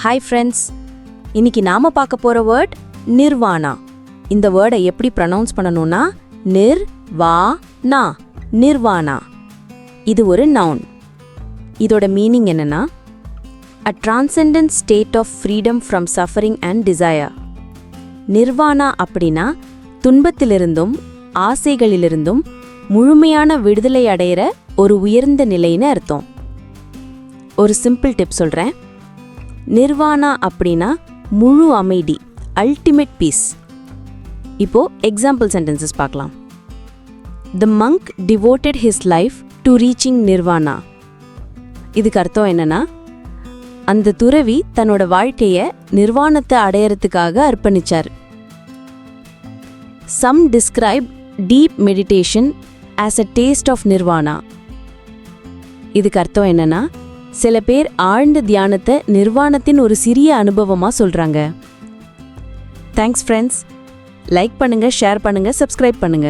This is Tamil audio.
ஹாய் ஃப்ரெண்ட்ஸ், இன்னைக்கு நாம பார்க்க போற வேர்ட் நிர்வாணா. இந்த வேர்டை எப்படி ப்ரொனவுன்ஸ் பண்ணணும்னா நிர்வாணா, நிர்வாணா. இது ஒரு நவுன். இதோட மீனிங் என்னன்னா a transcendent state of freedom from suffering and desire. Nirvana அப்படின்னா துன்பத்திலிருந்தும் ஆசைகளிலிருந்தும் முழுமையான விடுதலை அடையிற ஒரு உயர்ந்த நிலைன்னு அர்த்தம். ஒரு சிம்பிள் டிப் சொல்றேன். நிர்வாணா அப்படின்னா முழு அமைதி, அல்டிமேட் பீஸ். இப்போ எக்ஸாம்பிள் சென்டென்சஸ் பார்க்கலாம். The monk devoted his life to reaching nirvana. இதுக்கு அர்த்தம் என்னன்னா அந்த துறவி தன்னோட வாழ்க்கைய நிர்வாணத்தை அடையறதுக்காக அர்ப்பணிச்சார். Some describe deep meditation as a taste of nirvana. இதுக்கு அர்த்தம் என்னன்னா சில பேர் ஆழ்ந்த தியானத்தை நிர்வாணத்தின் ஒரு சிறிய அனுபவமா சொல்றாங்க. Thanks friends. லைக் பண்ணுங்க, ஷேர் பண்ணுங்க, சப்ஸ்கிரைப் பண்ணுங்க.